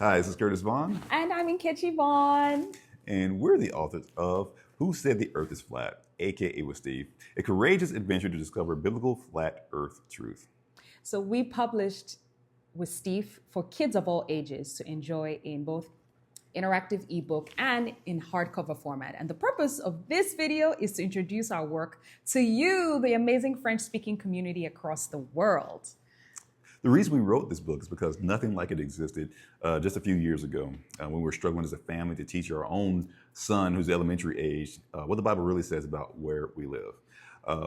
Hi, this is Curtis Vaughn, And I'm Nkechi Vaughn. and we're the authors of Who Said the Earth is Flat, aka with Steve, a courageous adventure to discover biblical flat earth truth. So we published with Steve for kids of all ages to enjoy in both interactive ebook and in hardcover format. And the purpose of this video is to introduce our work to you, the amazing French-speaking community across the world. The reason we wrote this book is because nothing like it existed just a few years ago when we were struggling as a family to teach our own son, who's elementary age, what the Bible really says about where we live.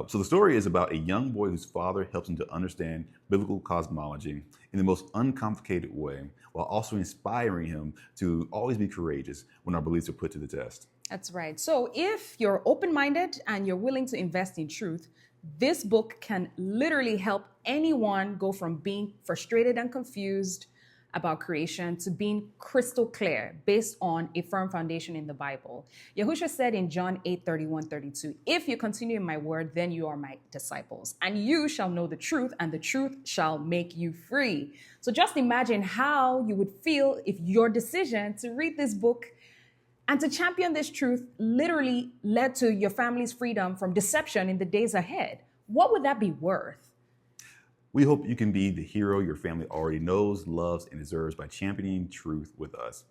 So the story is about a young boy whose father helps him to understand biblical cosmology in the most uncomplicated way, while also inspiring him to always be courageous when our beliefs are put to the test. That's right. So if you're open-minded and you're willing to invest in truth, this book can literally help anyone go from being frustrated and confused about creation to being crystal clear based on a firm foundation in the Bible. Yahushua said in John 8:31-32, "If you continue in my word, then you are my disciples, and you shall know the truth, and the truth shall make you free." So just imagine how you would feel if your decision to read this book and to champion this truth literally led to your family's freedom from deception in the days ahead. What would that be worth? We hope you can be the hero your family already knows, loves, and deserves by championing truth with us.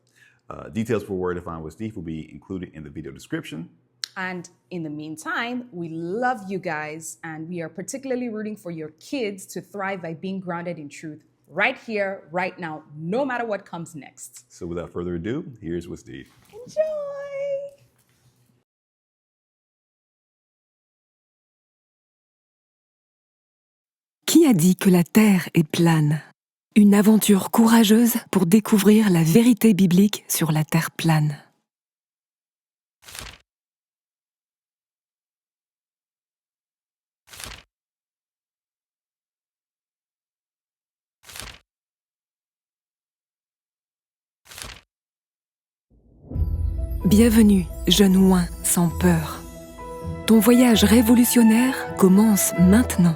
Details for Where to Find with Steve will be included in the video description. And in the meantime, we love you guys, and we are particularly rooting for your kids to thrive by being grounded in truth right here, right now, no matter what comes next. So without further ado, here's with Steve. Enjoy! Qui a dit que la Terre est plane? Une aventure courageuse pour découvrir la vérité biblique sur la Terre plane. Bienvenue, jeune ouin sans peur. Ton voyage révolutionnaire commence maintenant.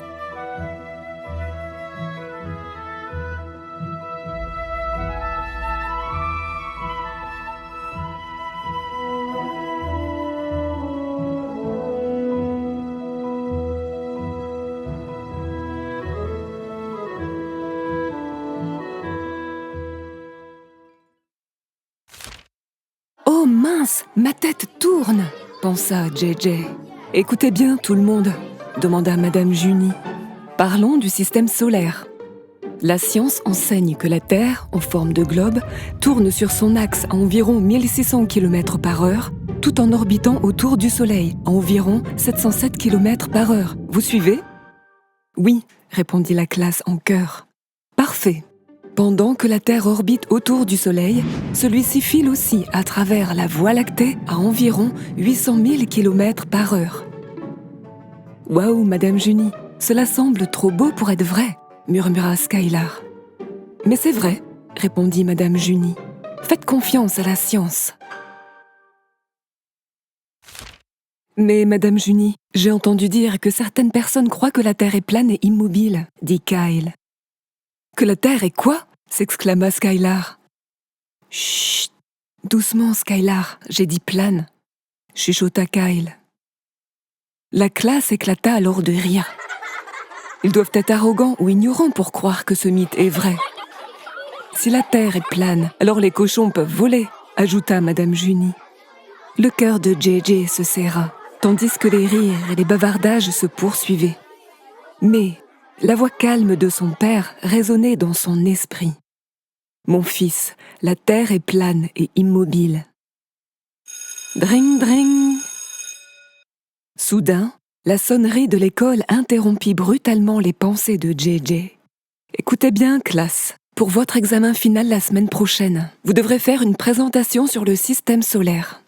Oh mince, ma tête tourne, pensa JJ. Écoutez bien tout le monde, demanda Madame Juni. Parlons du système solaire. La science enseigne que la Terre, en forme de globe, tourne sur son axe à environ 1600 km/h, tout en orbitant autour du Soleil à environ 707 km/h. Vous suivez? Oui, répondit la classe en chœur. Parfait. Pendant que la Terre orbite autour du Soleil, celui-ci file aussi à travers la Voie lactée à environ 800 000 km/h. Waouh, Madame Juni, cela semble trop beau pour être vrai, murmura Skylar. Mais c'est vrai, répondit Madame Juni. Faites confiance à la science. Mais Madame Juni, j'ai entendu dire que certaines personnes croient que la Terre est plane et immobile, dit Kyle. Que la Terre est quoi? S'exclama Skylar. Chut! Doucement, Skylar, j'ai dit plane, chuchota Kyle. La classe éclata alors de rire. Ils doivent être arrogants ou ignorants pour croire que ce mythe est vrai. Si la Terre est plane, alors les cochons peuvent voler, ajouta Madame Juni. Le cœur de JJ se serra, tandis que les rires et les bavardages se poursuivaient. Mais la voix calme de son père résonnait dans son esprit. « Mon fils, la terre est plane et immobile. » Dring, dring. Soudain, la sonnerie de l'école interrompit brutalement les pensées de JJ. « Écoutez bien, classe. Pour votre examen final la semaine prochaine, vous devrez faire une présentation sur le système solaire.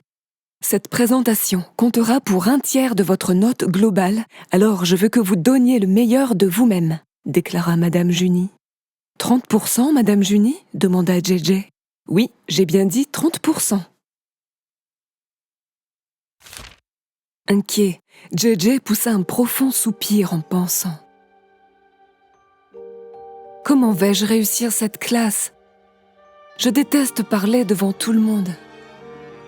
Cette présentation comptera pour 1/3 de votre note globale, alors je veux que vous donniez le meilleur de vous-même, déclara Madame Juni. 30%, Madame Juni? Demanda JJ. Oui, j'ai bien dit 30%. Inquiet, JJ poussa un profond soupir en pensant. Comment vais-je réussir cette classe? Je déteste parler devant tout le monde.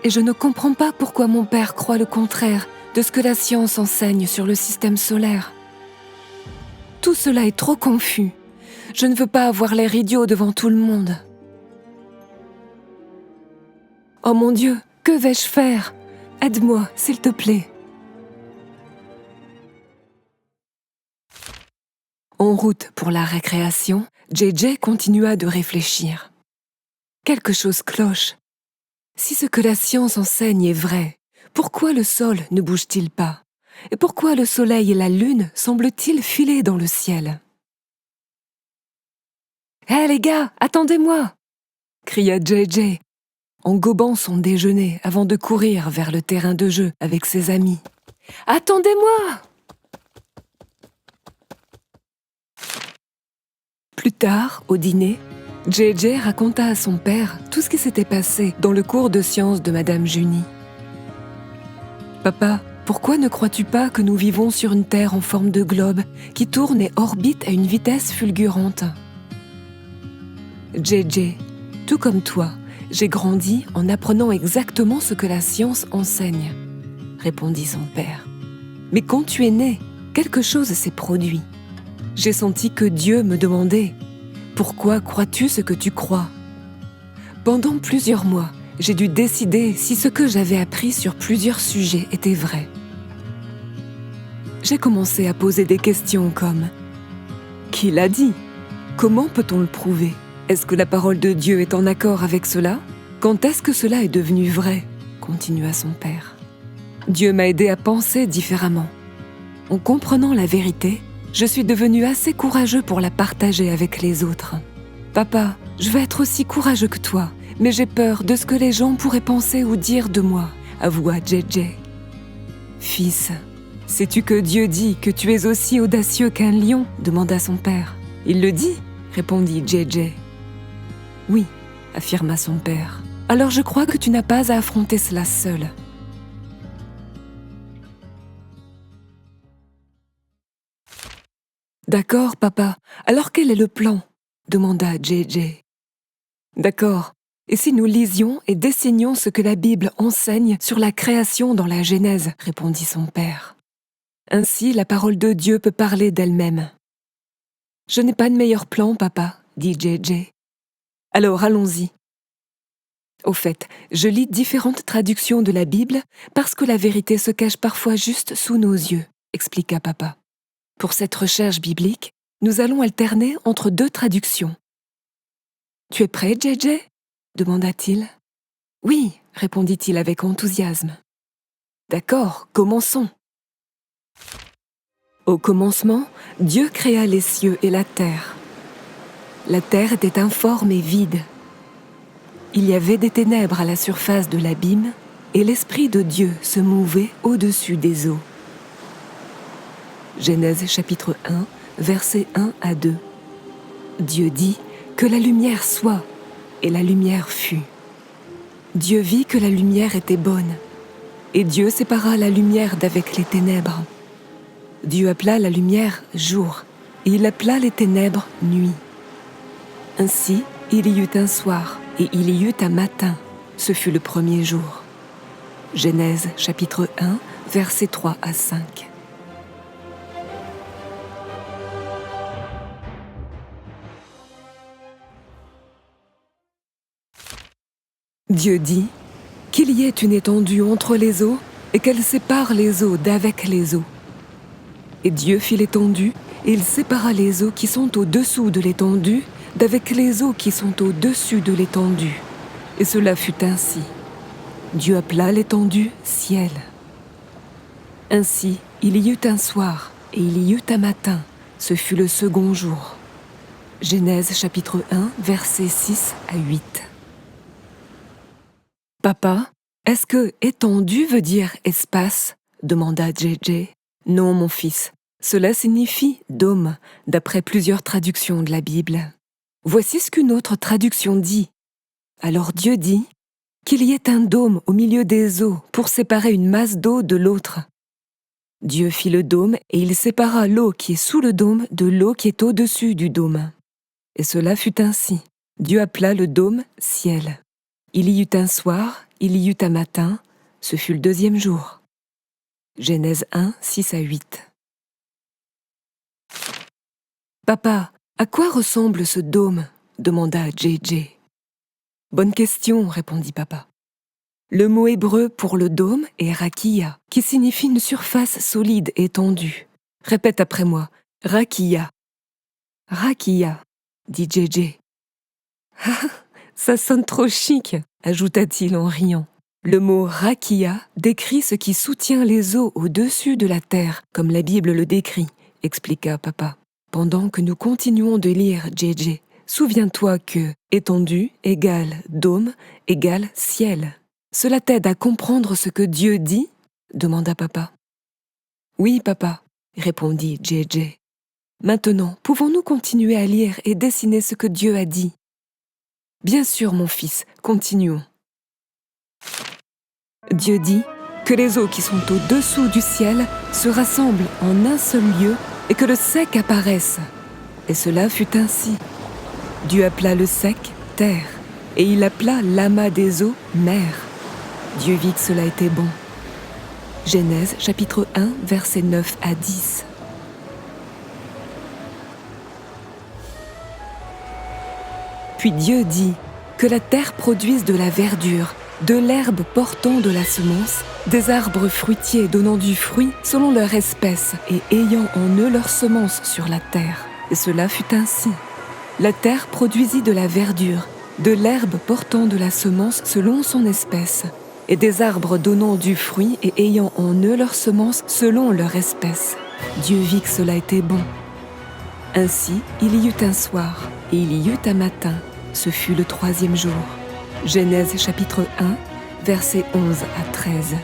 Et je ne comprends pas pourquoi mon père croit le contraire de ce que la science enseigne sur le système solaire. Tout cela est trop confus. Je ne veux pas avoir l'air idiot devant tout le monde. Oh mon Dieu, que vais-je faire? Aide-moi, s'il te plaît. En route pour la récréation, JJ continua de réfléchir. Quelque chose cloche. Si ce que la science enseigne est vrai, pourquoi le sol ne bouge-t-il pas? Et pourquoi le soleil et la lune semblent-ils filer dans le ciel? « Hé les gars, attendez-moi !» cria JJ, en gobant son déjeuner avant de courir vers le terrain de jeu avec ses amis. « Attendez-moi !» Plus tard, au dîner, JJ raconta à son père tout ce qui s'était passé dans le cours de sciences de Madame Junie. « Papa, pourquoi ne crois-tu pas que nous vivons sur une Terre en forme de globe qui tourne et orbite à une vitesse fulgurante ?» JJ, tout comme toi, j'ai grandi en apprenant exactement ce que la science enseigne, répondit son père. Mais quand tu es né, quelque chose s'est produit. J'ai senti que Dieu me demandait « Pourquoi crois-tu ce que tu crois ?» Pendant plusieurs mois, j'ai dû décider si ce que j'avais appris sur plusieurs sujets était vrai. J'ai commencé à poser des questions comme « Qui l'a dit? Comment peut-on le prouver? Est-ce que la parole de Dieu est en accord avec cela? Quand est-ce que cela est devenu vrai ?» continua son père. Dieu m'a aidé à penser différemment. En comprenant la vérité, je suis devenu assez courageux pour la partager avec les autres. Papa, je veux être aussi courageux que toi, mais j'ai peur de ce que les gens pourraient penser ou dire de moi, avoua JJ. Fils, sais-tu que Dieu dit que tu es aussi audacieux qu'un lion? Demanda son père. Il le dit, répondit JJ. Oui, affirma son père. Alors je crois que tu n'as pas à affronter cela seul. D'accord, papa. Alors quel est le plan? Demanda JJ. D'accord. Et si nous lisions et dessinions ce que la Bible enseigne sur la création dans la Genèse, répondit son père. Ainsi, la parole de Dieu peut parler d'elle-même. Je n'ai pas de meilleur plan, papa, dit JJ. Alors allons-y. Au fait, je lis différentes traductions de la Bible parce que la vérité se cache parfois juste sous nos yeux, expliqua papa. Pour cette recherche biblique, nous allons alterner entre deux traductions. Tu es prêt, JJ? demanda-t-il. Oui, répondit-il avec enthousiasme. D'accord, commençons. Au commencement, Dieu créa les cieux et la terre. La terre était informe et vide. Il y avait des ténèbres à la surface de l'abîme et l'Esprit de Dieu se mouvait au-dessus des eaux. Genèse chapitre 1, versets 1 à 2. Dieu dit que la lumière soit, et la lumière fut. Dieu vit que la lumière était bonne, et Dieu sépara la lumière d'avec les ténèbres. Dieu appela la lumière jour, et il appela les ténèbres nuit. Ainsi, il y eut un soir, et il y eut un matin. Ce fut le premier jour. Genèse chapitre 1, versets 3 à 5. Dieu dit qu'il y ait une étendue entre les eaux et qu'elle sépare les eaux d'avec les eaux. Et Dieu fit l'étendue et il sépara les eaux qui sont au-dessous de l'étendue d'avec les eaux qui sont au-dessus de l'étendue. Et cela fut ainsi. Dieu appela l'étendue ciel. Ainsi, il y eut un soir et il y eut un matin. Ce fut le second jour. Genèse chapitre 1, versets 6 à 8. Papa, est-ce que étendue veut dire espace? Demanda JJ. Non, mon fils. Cela signifie dôme, d'après plusieurs traductions de la Bible. Voici ce qu'une autre traduction dit. Alors Dieu dit qu'il y ait un dôme au milieu des eaux pour séparer une masse d'eau de l'autre. Dieu fit le dôme et il sépara l'eau qui est sous le dôme de l'eau qui est au-dessus du dôme. Et cela fut ainsi. Dieu appela le dôme ciel. Il y eut un soir, il y eut un matin, ce fut le deuxième jour. Genèse 1, 6 à 8. Papa, à quoi ressemble ce dôme ? Demanda JJ. Bonne question, répondit papa. Le mot hébreu pour le dôme est rakia, qui signifie une surface solide étendue. Répète après moi, rakia. Rakia, dit JJ. Ça sonne trop chic, ajouta-t-il en riant. Le mot rakia décrit ce qui soutient les eaux au-dessus de la terre, comme la Bible le décrit, expliqua papa. Pendant que nous continuons de lire JJ, souviens-toi que étendue égale dôme égale ciel. Cela t'aide à comprendre ce que Dieu dit ? Demanda papa. Oui, papa, répondit JJ. Maintenant, pouvons-nous continuer à lire et dessiner ce que Dieu a dit ? Bien sûr, mon fils, continuons. Dieu dit que les eaux qui sont au-dessous du ciel se rassemblent en un seul lieu et que le sec apparaisse. Et cela fut ainsi. Dieu appela le sec terre, et il appela l'amas des eaux mer. Dieu vit que cela était bon. Genèse chapitre 1, versets 9 à 10. Puis Dieu dit que la terre produise de la verdure, de l'herbe portant de la semence, des arbres fruitiers donnant du fruit selon leur espèce et ayant en eux leur semence sur la terre. Et cela fut ainsi. La terre produisit de la verdure, de l'herbe portant de la semence selon son espèce, et des arbres donnant du fruit et ayant en eux leur semence selon leur espèce. Dieu vit que cela était bon. Ainsi, il y eut un soir, et il y eut un matin. Ce fut le troisième jour. Genèse chapitre 1, versets 11 à 13.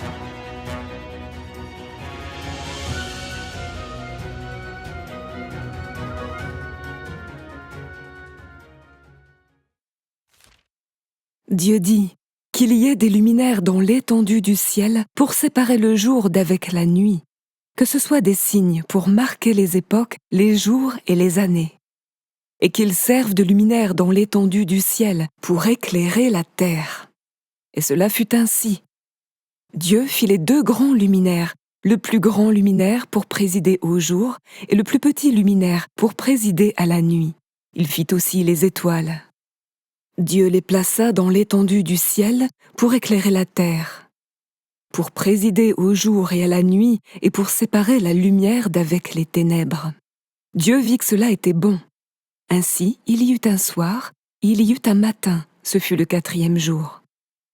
Dieu dit qu'il y ait des luminaires dans l'étendue du ciel pour séparer le jour d'avec la nuit, que ce soit des signes pour marquer les époques, les jours et les années, et qu'ils servent de luminaires dans l'étendue du ciel pour éclairer la terre. Et cela fut ainsi. Dieu fit les deux grands luminaires, le plus grand luminaire pour présider au jour et le plus petit luminaire pour présider à la nuit. Il fit aussi les étoiles. Dieu les plaça dans l'étendue du ciel pour éclairer la terre, pour présider au jour et à la nuit et pour séparer la lumière d'avec les ténèbres. Dieu vit que cela était bon. Ainsi, il y eut un soir, il y eut un matin, ce fut le quatrième jour.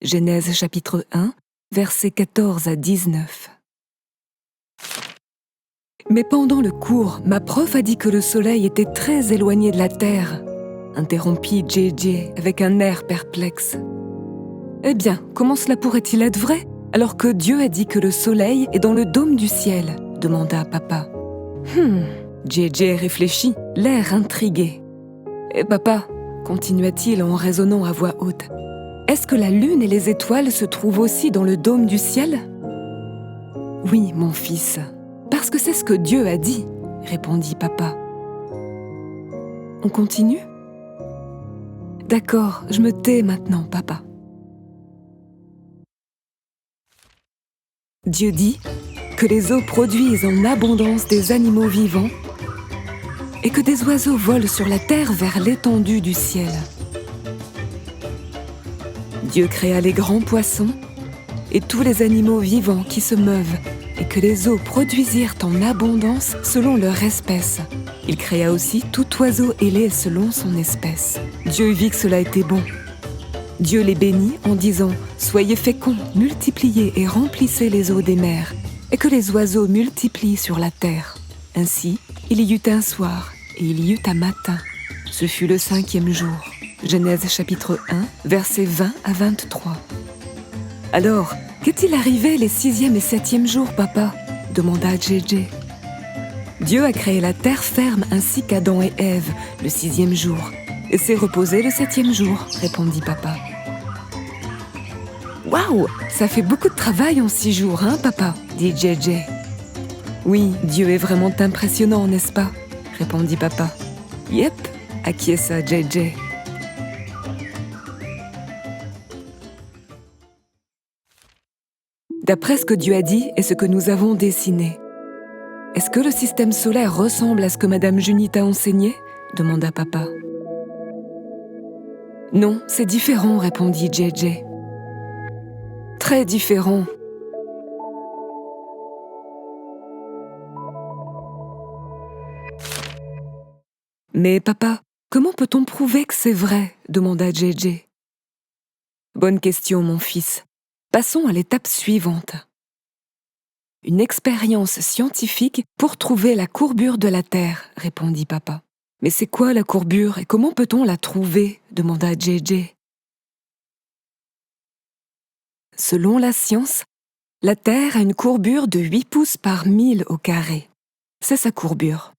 Genèse chapitre 1, versets 14 à 19. Mais pendant le cours, ma prof a dit que le soleil était très éloigné de la terre, interrompit JJ avec un air perplexe. Eh bien, comment cela pourrait-il être vrai, alors que Dieu a dit que le soleil est dans le dôme du ciel ? Demanda papa. JJ réfléchit, l'air intrigué. Et papa, continua-t-il en raisonnant à voix haute, est-ce que la lune et les étoiles se trouvent aussi dans le dôme du ciel ? Oui, mon fils, parce que c'est ce que Dieu a dit, répondit papa. On continue ? D'accord, je me tais maintenant, papa. Dieu dit que les eaux produisent en abondance des animaux vivants et que des oiseaux volent sur la terre vers l'étendue du ciel. Dieu créa les grands poissons et tous les animaux vivants qui se meuvent et que les eaux produisirent en abondance selon leur espèce. Il créa aussi tout oiseau ailé selon son espèce. Dieu vit que cela était bon. Dieu les bénit en disant « Soyez féconds, multipliez et remplissez les eaux des mers, et que les oiseaux multiplient sur la terre. » Ainsi, il y eut un soir, et il y eut un matin. Ce fut le cinquième jour. Genèse chapitre 1, versets 20 à 23. Alors, qu'est-il arrivé les 6e et 7e jours, papa ? Demanda JJ. Dieu a créé la terre ferme ainsi qu'Adam et Ève le 6e jour, et s'est reposé le 7e jour, répondit papa. Waouh, ça fait beaucoup de travail en 6 jours, hein, papa ? dit JJ. Oui, Dieu est vraiment impressionnant, n'est-ce pas ? répondit papa. Yep, acquiesça JJ. d'après ce que Dieu a dit et ce que nous avons dessiné. Est-ce que le système solaire ressemble à ce que Madame Junie t'a enseigné ? Demanda papa. Non, c'est différent, répondit JJ. Très différent. Mais papa, comment peut-on prouver que c'est vrai ? Demanda JJ. Bonne question, mon fils. Passons à l'étape suivante. Une expérience scientifique pour trouver la courbure de la Terre, répondit papa. Mais c'est quoi la courbure et comment peut-on la trouver ? Demanda JJ. Selon la science, la Terre a une courbure de 8 pouces par 1000 au carré. C'est sa courbure.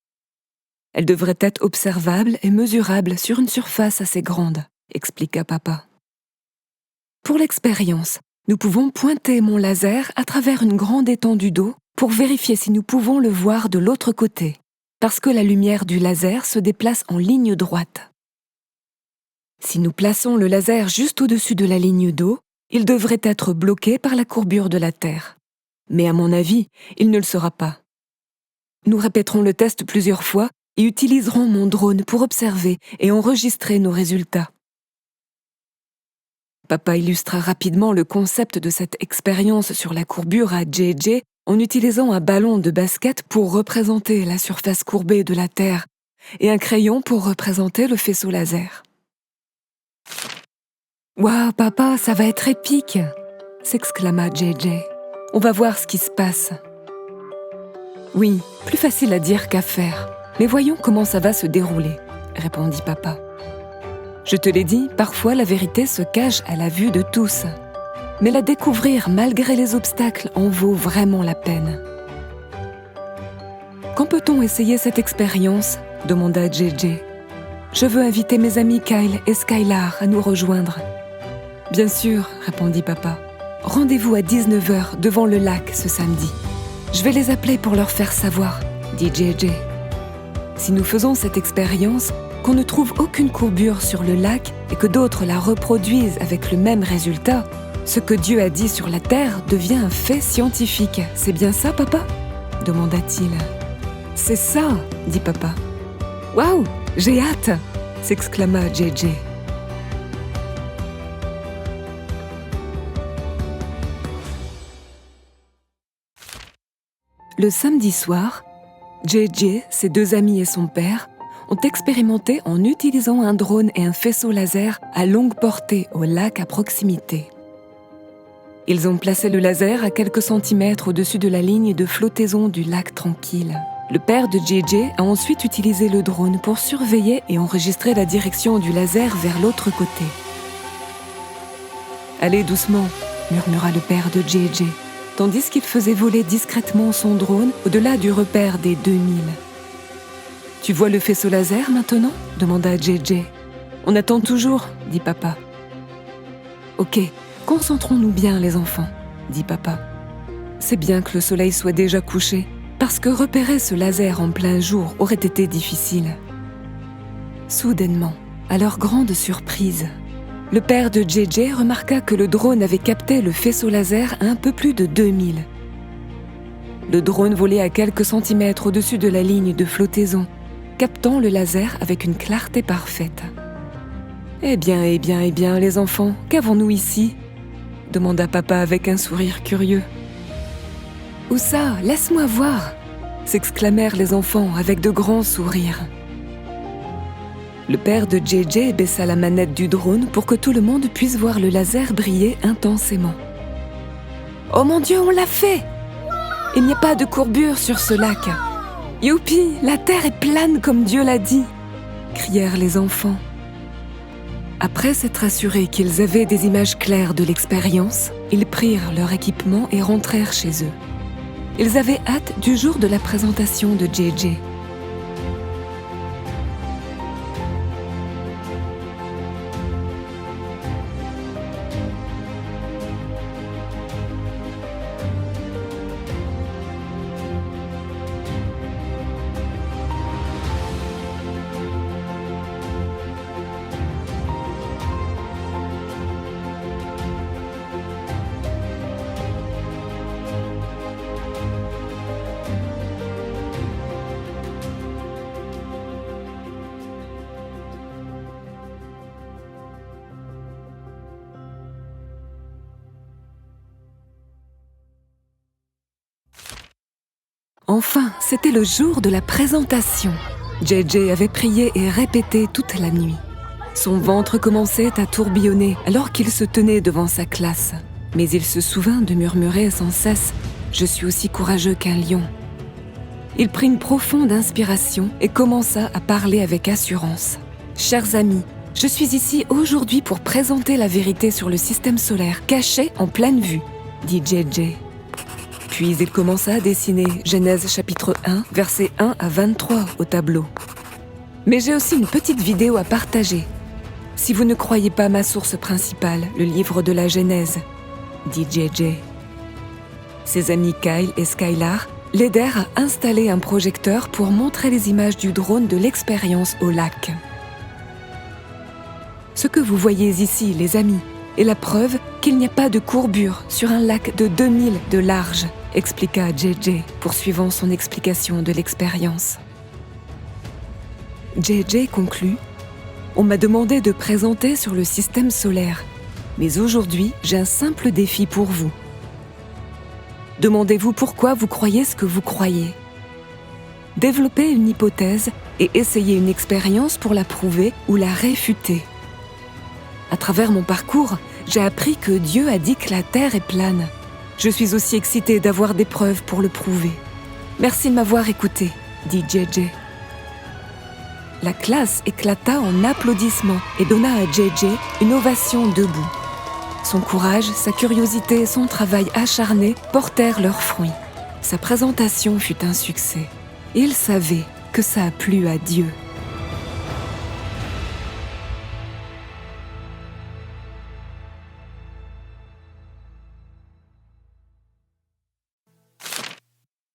Elle devrait être observable et mesurable sur une surface assez grande, expliqua papa. Pour l'expérience, nous pouvons pointer mon laser à travers une grande étendue d'eau pour vérifier si nous pouvons le voir de l'autre côté, parce que la lumière du laser se déplace en ligne droite. Si nous plaçons le laser juste au-dessus de la ligne d'eau, il devrait être bloqué par la courbure de la Terre. Mais à mon avis, il ne le sera pas. Nous répéterons le test plusieurs fois et utiliserons mon drone pour observer et enregistrer nos résultats. Papa illustra rapidement le concept de cette expérience sur la courbure à JJ en utilisant un ballon de basket pour représenter la surface courbée de la Terre et un crayon pour représenter le faisceau laser. « Waouh, papa, ça va être épique !» s'exclama JJ. « On va voir ce qui se passe. » Oui, plus facile à dire qu'à faire. Mais voyons comment ça va se dérouler, répondit papa. Je te l'ai dit, parfois la vérité se cache à la vue de tous. Mais la découvrir malgré les obstacles en vaut vraiment la peine. Quand peut-on essayer cette expérience ? Demanda JJ. Je veux inviter mes amis Kyle et Skylar à nous rejoindre. Bien sûr, répondit papa. Rendez-vous à 19h devant le lac ce samedi. Je vais les appeler pour leur faire savoir, dit JJ. Si nous faisons cette expérience, qu'on ne trouve aucune courbure sur le lac et que d'autres la reproduisent avec le même résultat, ce que Dieu a dit sur la Terre devient un fait scientifique. C'est bien ça, papa ? demanda-t-il. C'est ça, dit papa. Waouh, j'ai hâte, s'exclama JJ. Le samedi soir, JJ, ses deux amis et son père ont expérimenté en utilisant un drone et un faisceau laser à longue portée au lac à proximité. Ils ont placé le laser à quelques centimètres au-dessus de la ligne de flottaison du lac tranquille. Le père de JJ a ensuite utilisé le drone pour surveiller et enregistrer la direction du laser vers l'autre côté. « Allez doucement », murmura le père de JJ, tandis qu'il faisait voler discrètement son drone au-delà du repère des 2000. « Tu vois le faisceau laser maintenant ?» demanda JJ. « On attend toujours, dit papa. »« Ok, concentrons-nous bien les enfants, dit papa. C'est bien que le soleil soit déjà couché, parce que repérer ce laser en plein jour aurait été difficile. » Soudainement, à leur grande surprise, le père de JJ remarqua que le drone avait capté le faisceau laser à un peu plus de 2000. Le drone volait à quelques centimètres au-dessus de la ligne de flottaison, captant le laser avec une clarté parfaite. « Eh bien, les enfants, qu'avons-nous ici ?» demanda papa avec un sourire curieux. « Où ça ? Laisse-moi voir !» s'exclamèrent les enfants avec de grands sourires. Le père de JJ baissa la manette du drone pour que tout le monde puisse voir le laser briller intensément. « Oh mon Dieu, on l'a fait ! Il n'y a pas de courbure sur ce lac. Youpi, la terre est plane comme Dieu l'a dit !» crièrent les enfants. Après s'être assurés qu'ils avaient des images claires de l'expérience, ils prirent leur équipement et rentrèrent chez eux. Ils avaient hâte du jour de la présentation de JJ. Enfin, c'était le jour de la présentation. JJ avait prié et répété toute la nuit. Son ventre commençait à tourbillonner alors qu'il se tenait devant sa classe. Mais il se souvint de murmurer sans cesse « Je suis aussi courageux qu'un lion ». Il prit une profonde inspiration et commença à parler avec assurance. « Chers amis, je suis ici aujourd'hui pour présenter la vérité sur le système solaire caché en pleine vue », dit JJ. Puis il commença à dessiner Genèse chapitre 1, versets 1 à 23 au tableau. « Mais j'ai aussi une petite vidéo à partager. Si vous ne croyez pas ma source principale, le livre de la Genèse, dit JJ. Ses amis Kyle et Skylar l'aidèrent à installer un projecteur pour montrer les images du drone de l'expérience au lac. Ce que vous voyez ici, les amis, est la preuve qu'il n'y a pas de courbure sur un lac de 2000 de large, expliqua JJ, poursuivant son explication de l'expérience. JJ conclut « On m'a demandé de présenter sur le système solaire, mais aujourd'hui, j'ai un simple défi pour vous. Demandez-vous pourquoi vous croyez ce que vous croyez. Développez une hypothèse et essayez une expérience pour la prouver ou la réfuter. À travers mon parcours, j'ai appris que Dieu a dit que la Terre est plane. Je suis aussi excitée d'avoir des preuves pour le prouver. Merci de m'avoir écouté, dit JJ. La classe éclata en applaudissements et donna à JJ une ovation debout. Son courage, sa curiosité et son travail acharné portèrent leurs fruits. Sa présentation fut un succès. Il savait que ça a plu à Dieu.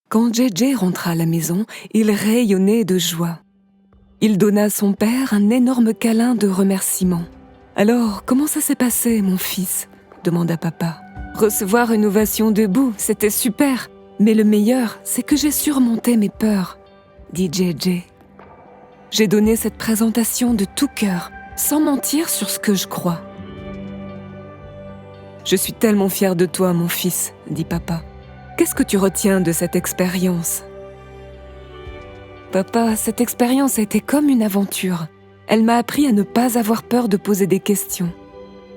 Quand JJ rentra à la maison, il rayonnait de joie. Il donna à son père un énorme câlin de remerciement. « Alors, comment ça s'est passé, mon fils ?» demanda papa. « Recevoir une ovation debout, c'était super. Mais le meilleur, c'est que j'ai surmonté mes peurs, » dit JJ. « J'ai donné cette présentation de tout cœur, sans mentir sur ce que je crois. »« Je suis tellement fière de toi, mon fils, » dit papa. « Qu'est-ce que tu retiens de cette expérience ?» Papa, cette expérience a été comme une aventure. Elle m'a appris à ne pas avoir peur de poser des questions.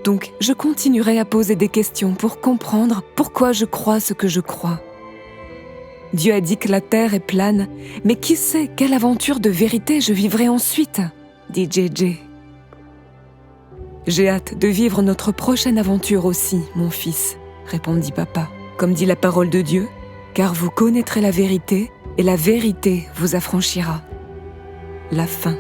Donc, je continuerai à poser des questions pour comprendre pourquoi je crois ce que je crois. Dieu a dit que la terre est plane, mais qui sait quelle aventure de vérité je vivrai ensuite, dit JJ. J'ai hâte de vivre notre prochaine aventure aussi, mon fils, répondit papa. Comme dit la parole de Dieu, car vous connaîtrez la vérité et la vérité vous affranchira. La fin.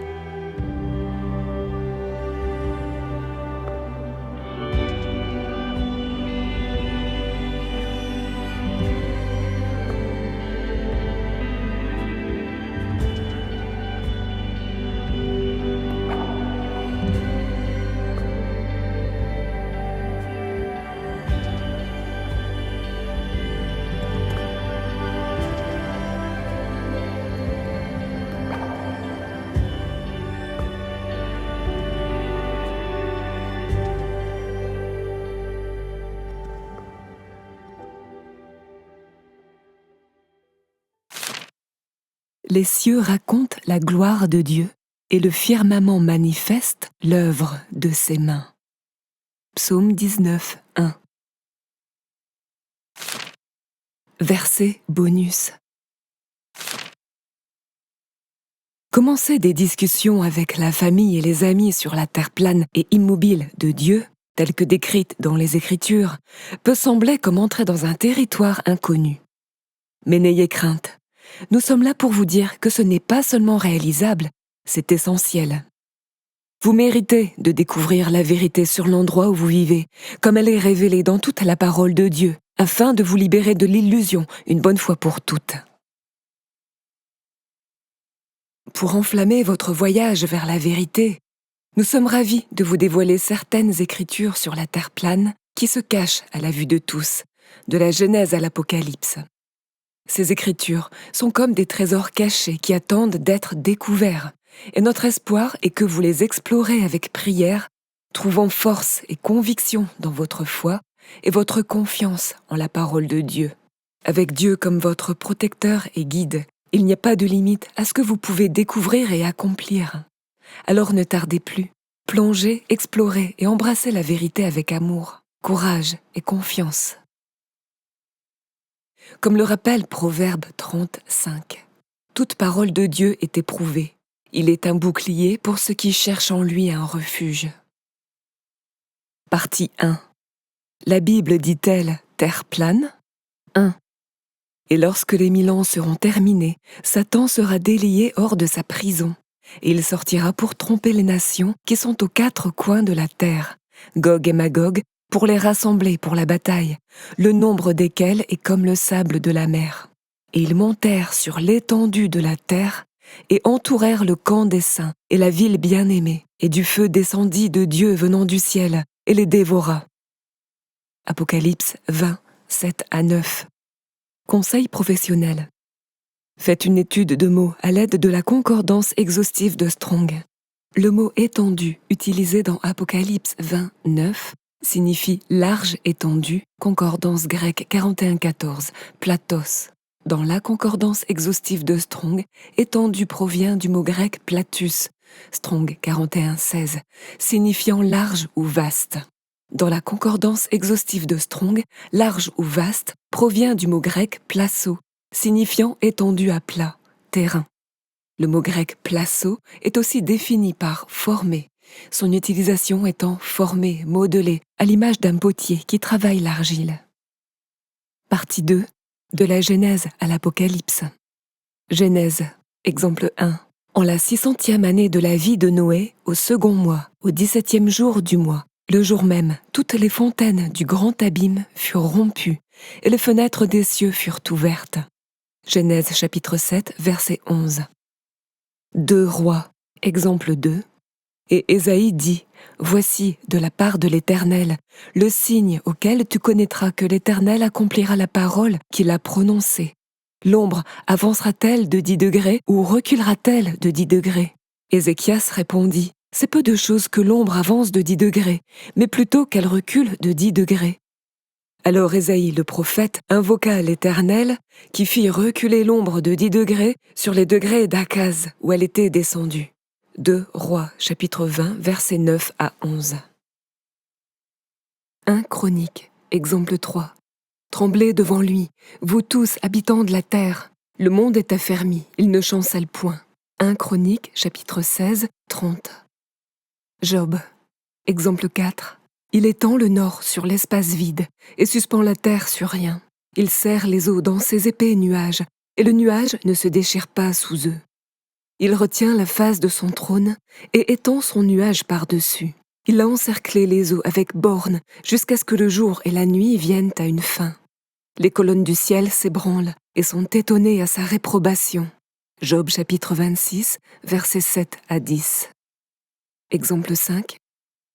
Les cieux racontent la gloire de Dieu et le firmament manifeste l'œuvre de ses mains. Psaume 19, 1. Verset bonus. Commencer des discussions avec la famille et les amis sur la terre plane et immobile de Dieu, telle que décrite dans les Écritures, peut sembler comme entrer dans un territoire inconnu. Mais n'ayez crainte. Nous sommes là pour vous dire que ce n'est pas seulement réalisable, c'est essentiel. Vous méritez de découvrir la vérité sur l'endroit où vous vivez, comme elle est révélée dans toute la parole de Dieu, afin de vous libérer de l'illusion une bonne fois pour toutes. Pour enflammer votre voyage vers la vérité, nous sommes ravis de vous dévoiler certaines écritures sur la terre plane qui se cachent à la vue de tous, de la Genèse à l'Apocalypse. Ces écritures sont comme des trésors cachés qui attendent d'être découverts, et notre espoir est que vous les explorez avec prière, trouvant force et conviction dans votre foi et votre confiance en la parole de Dieu. Avec Dieu comme votre protecteur et guide, il n'y a pas de limite à ce que vous pouvez découvrir et accomplir. Alors ne tardez plus. Plongez, explorez et embrassez la vérité avec amour, courage et confiance. Comme le rappelle Proverbe 35, toute parole de Dieu est éprouvée. Il est un bouclier pour ceux qui cherchent en lui un refuge. Partie 1. La Bible dit-elle terre plane? 1. Et lorsque les 1000 ans seront terminés, Satan sera délié hors de sa prison, et il sortira pour tromper les nations qui sont aux 4 coins de la terre, Gog et Magog, pour les rassembler pour la bataille, le nombre desquels est comme le sable de la mer. Et ils montèrent sur l'étendue de la terre et entourèrent le camp des saints et la ville bien-aimée, et du feu descendit de Dieu venant du ciel et les dévora. Apocalypse 20, 7 à 9. Conseil professionnel. Faites une étude de mots à l'aide de la concordance exhaustive de Strong. Le mot étendu, utilisé dans Apocalypse 29, signifie large étendue, concordance grecque 41-14, platos. Dans la concordance exhaustive de Strong, étendu provient du mot grec platus, Strong 41-16, signifiant large ou vaste. Dans la concordance exhaustive de Strong, large ou vaste provient du mot grec plasso, signifiant étendu à plat, terrain. Le mot grec plasso est aussi défini par former, son utilisation étant former, modeler, à l'image d'un potier qui travaille l'argile. Partie 2. De la Genèse à l'Apocalypse. Genèse, exemple 1. En la 600e année de la vie de Noé, au 2e mois, au 17e jour du mois, le jour même, toutes les fontaines du grand abîme furent rompues, et les fenêtres des cieux furent ouvertes. Genèse chapitre 7, verset 11. 2 Rois, exemple 2. Et Ésaïe dit, « Voici, de la part de l'Éternel, le signe auquel tu connaîtras que l'Éternel accomplira la parole qu'il a prononcée. L'ombre avancera-t-elle de 10 degrés ou reculera-t-elle de 10 degrés ?» Ézéchias répondit, « C'est peu de choses que l'ombre avance de 10 degrés, mais plutôt qu'elle recule de 10 degrés. » Alors Ésaïe le prophète invoqua l'Éternel, qui fit reculer l'ombre de 10 degrés sur les degrés d'Akaz, où elle était descendue. 2 Rois, chapitre 20, versets 9 à 11. 1 Chronique, exemple 3. Tremblez devant lui, vous tous habitants de la terre. Le monde est affermi, il ne chancelle point. 1 Chronique, chapitre 16, 30. Job, exemple 4. Il étend le nord sur l'espace vide et suspend la terre sur rien. Il serre les eaux dans ses épais nuages, et le nuage ne se déchire pas sous eux. Il retient la face de son trône et étend son nuage par-dessus. Il a encerclé les eaux avec bornes jusqu'à ce que le jour et la nuit viennent à une fin. Les colonnes du ciel s'ébranlent et sont étonnées à sa réprobation. Job chapitre 26, versets 7 à 10. Exemple 5.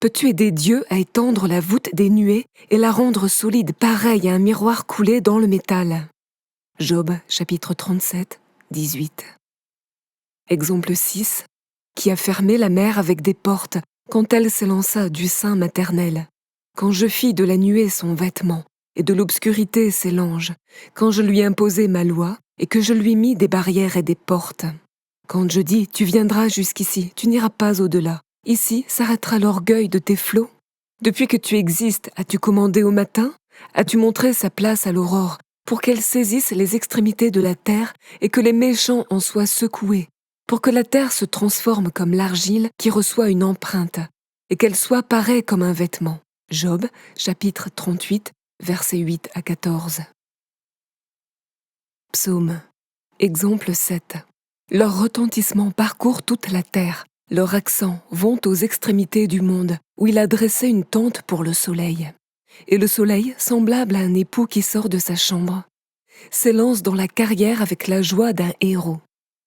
Peux-tu aider Dieu à étendre la voûte des nuées et la rendre solide pareille à un miroir coulé dans le métal? Job chapitre 37, 18. Exemple 6. Qui a fermé la mer avec des portes quand elle s'élança du sein maternel? Quand je fis de la nuée son vêtement et de l'obscurité ses langes, quand je lui imposai ma loi et que je lui mis des barrières et des portes. Quand je dis, tu viendras jusqu'ici, tu n'iras pas au-delà. Ici s'arrêtera l'orgueil de tes flots. Depuis que tu existes, as-tu commandé au matin? As-tu montré sa place à l'aurore pour qu'elle saisisse les extrémités de la terre et que les méchants en soient secoués, pour que la terre se transforme comme l'argile qui reçoit une empreinte et qu'elle soit pareille comme un vêtement? Job, chapitre 38, versets 8 à 14. Psaume, exemple 7. Leur retentissement parcourt toute la terre. Leurs accents vont aux extrémités du monde, où il a dressé une tente pour le soleil. Et le soleil, semblable à un époux qui sort de sa chambre, s'élance dans la carrière avec la joie d'un héros.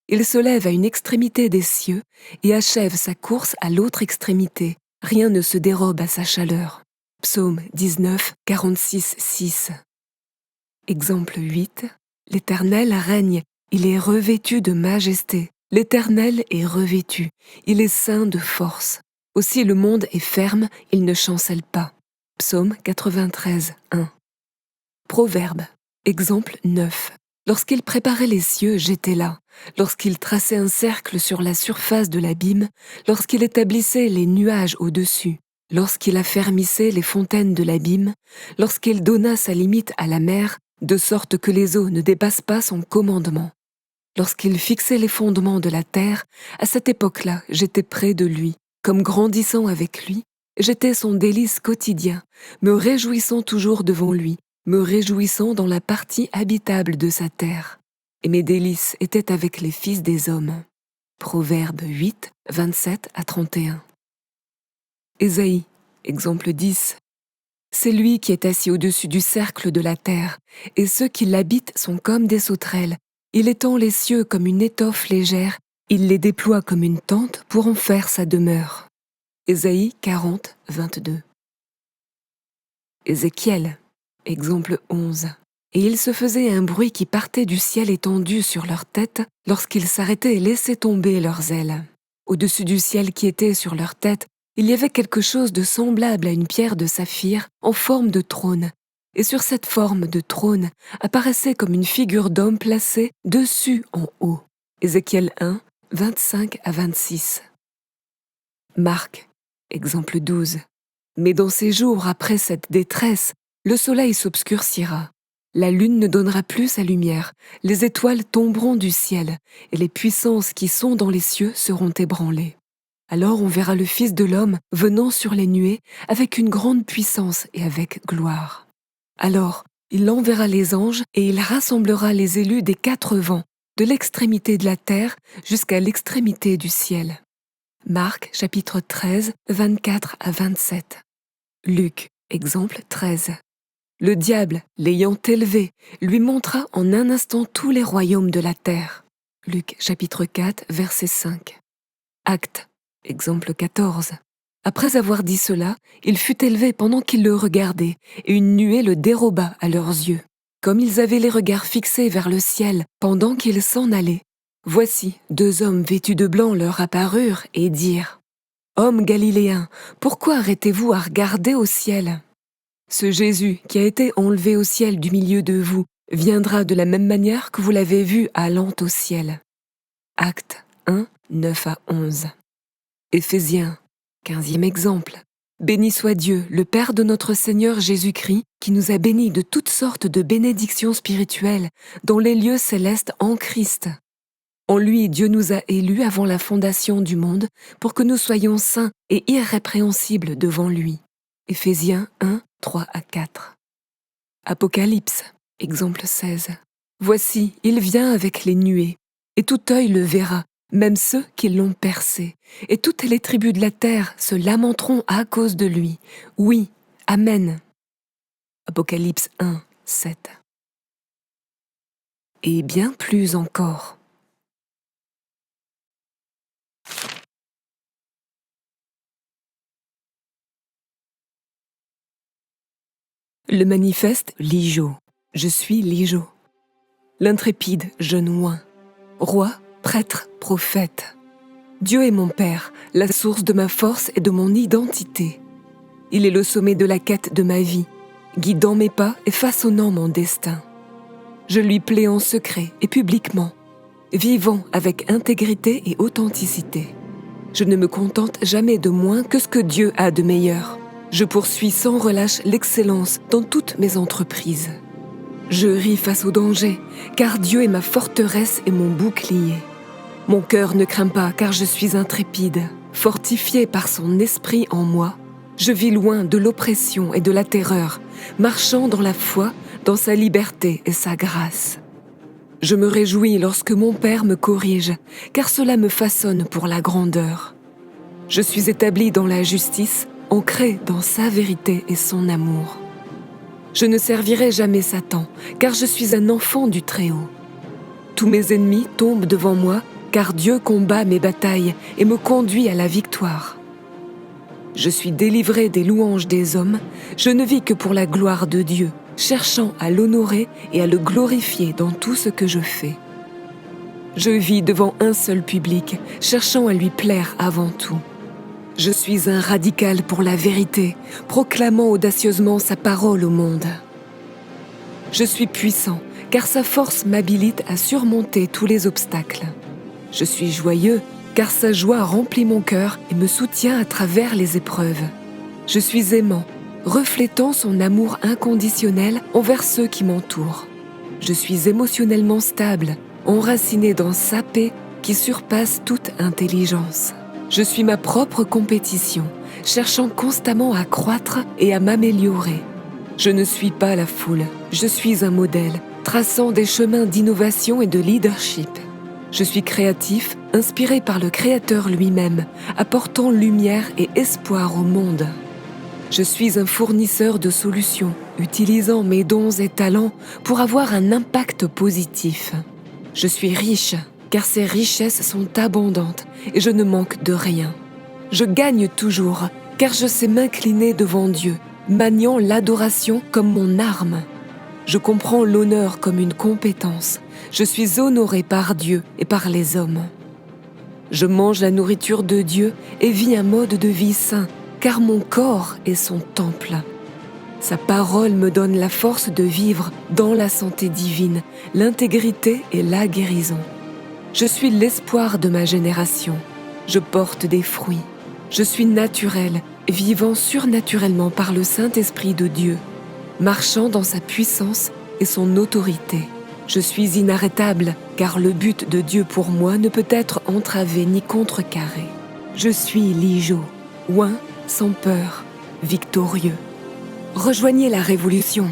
Il se lève à une extrémité des cieux et achève sa course à l'autre extrémité. Rien ne se dérobe à sa chaleur. Psaume 19, 46, 6. Exemple 8. L'Éternel règne, il est revêtu de majesté. L'Éternel est revêtu, il est ceint de force. Aussi le monde est ferme, il ne chancelle pas. Psaume 93, 1. Proverbe, Exemple 9. Lorsqu'il préparait les cieux, j'étais là. Lorsqu'il traçait un cercle sur la surface de l'abîme, lorsqu'il établissait les nuages au-dessus, lorsqu'il affermissait les fontaines de l'abîme, lorsqu'il donna sa limite à la mer, de sorte que les eaux ne dépassent pas son commandement. Lorsqu'il fixait les fondements de la terre, à cette époque-là, j'étais près de lui. Comme grandissant avec lui, j'étais son délice quotidien, me réjouissant toujours devant lui, me réjouissant dans la partie habitable de sa terre. Et mes délices étaient avec les fils des hommes. Proverbe 8, 27 à 31. Ésaïe, exemple 10. C'est lui qui est assis au-dessus du cercle de la terre, et ceux qui l'habitent sont comme des sauterelles. Il étend les cieux comme une étoffe légère, il les déploie comme une tente pour en faire sa demeure. Ésaïe 40, 22. Ézéchiel, exemple 11. Et il se faisait un bruit qui partait du ciel étendu sur leurs têtes lorsqu'ils s'arrêtaient et laissaient tomber leurs ailes. Au-dessus du ciel qui était sur leurs têtes, il y avait quelque chose de semblable à une pierre de saphir en forme de trône. Et sur cette forme de trône apparaissait comme une figure d'homme placée dessus en haut. Ézéchiel 1, 25 à 26. Marc, exemple 12. Mais dans ces jours après cette détresse, le soleil s'obscurcira. La lune ne donnera plus sa lumière, les étoiles tomberont du ciel, et les puissances qui sont dans les cieux seront ébranlées. Alors on verra le Fils de l'homme venant sur les nuées avec une grande puissance et avec gloire. Alors il enverra les anges et il rassemblera les élus des 4 vents, de l'extrémité de la terre jusqu'à l'extrémité du ciel. Marc chapitre 13, 24 à 27. Luc, exemple 13. Le diable, l'ayant élevé, lui montra en un instant tous les royaumes de la terre. Luc chapitre 4, verset 5. Actes, exemple 14. Après avoir dit cela, il fut élevé pendant qu'ils le regardaient, et une nuée le déroba à leurs yeux. Comme ils avaient les regards fixés vers le ciel pendant qu'ils s'en allaient, voici 2 hommes vêtus de blanc leur apparurent et dirent : « Hommes galiléens, pourquoi arrêtez-vous à regarder au ciel ? Ce Jésus qui a été enlevé au ciel du milieu de vous viendra de la même manière que vous l'avez vu allant au ciel. » Actes 1, 9 à 11. Éphésiens, 15e exemple. Béni soit Dieu, le Père de notre Seigneur Jésus-Christ, qui nous a bénis de toutes sortes de bénédictions spirituelles dans les lieux célestes en Christ. En lui, Dieu nous a élus avant la fondation du monde pour que nous soyons saints et irrépréhensibles devant lui. Éphésiens 1, 3 à 4. Apocalypse, exemple 16. Voici, il vient avec les nuées, et tout œil le verra, même ceux qui l'ont percé, et toutes les tribus de la terre se lamenteront à cause de lui. Oui, Amen. Apocalypse 1, 7. Et bien plus encore. Le manifeste Ligeot. Je suis Ligeot. L'intrépide jeune oin. Roi, prêtre, prophète. Dieu est mon Père, la source de ma force et de mon identité. Il est le sommet de la quête de ma vie, guidant mes pas et façonnant mon destin. Je lui plais en secret et publiquement, vivant avec intégrité et authenticité. Je ne me contente jamais de moins que ce que Dieu a de meilleur. Je poursuis sans relâche l'excellence dans toutes mes entreprises. Je ris face au danger, car Dieu est ma forteresse et mon bouclier. Mon cœur ne craint pas, car je suis intrépide. Fortifié par son esprit en moi, je vis loin de l'oppression et de la terreur, marchant dans la foi, dans sa liberté et sa grâce. Je me réjouis lorsque mon Père me corrige, car cela me façonne pour la grandeur. Je suis établi dans la justice, ancré dans sa vérité et son amour. Je ne servirai jamais Satan, car je suis un enfant du Très-Haut. Tous mes ennemis tombent devant moi, car Dieu combat mes batailles et me conduit à la victoire. Je suis délivré des louanges des hommes, je ne vis que pour la gloire de Dieu, cherchant à l'honorer et à le glorifier dans tout ce que je fais. Je vis devant un seul public, cherchant à lui plaire avant tout. Je suis un radical pour la vérité, proclamant audacieusement sa parole au monde. Je suis puissant, car sa force m'habilite à surmonter tous les obstacles. Je suis joyeux, car sa joie remplit mon cœur et me soutient à travers les épreuves. Je suis aimant, reflétant son amour inconditionnel envers ceux qui m'entourent. Je suis émotionnellement stable, enraciné dans sa paix qui surpasse toute intelligence. Je suis ma propre compétition, cherchant constamment à croître et à m'améliorer. Je ne suis pas la foule, je suis un modèle, traçant des chemins d'innovation et de leadership. Je suis créatif, inspiré par le Créateur lui-même, apportant lumière et espoir au monde. Je suis un fournisseur de solutions, utilisant mes dons et talents pour avoir un impact positif. Je suis riche, car ces richesses sont abondantes et je ne manque de rien. Je gagne toujours, car je sais m'incliner devant Dieu, maniant l'adoration comme mon arme. Je comprends l'honneur comme une compétence. Je suis honoré par Dieu et par les hommes. Je mange la nourriture de Dieu et vis un mode de vie sain, car mon corps est son temple. Sa parole me donne la force de vivre dans la santé divine, l'intégrité et la guérison. Je suis l'espoir de ma génération. Je porte des fruits. Je suis naturel, vivant surnaturellement par le Saint-Esprit de Dieu, marchant dans sa puissance et son autorité. Je suis inarrêtable, car le but de Dieu pour moi ne peut être entravé ni contrecarré. Je suis Lijo, oint, sans peur, victorieux. Rejoignez la révolution.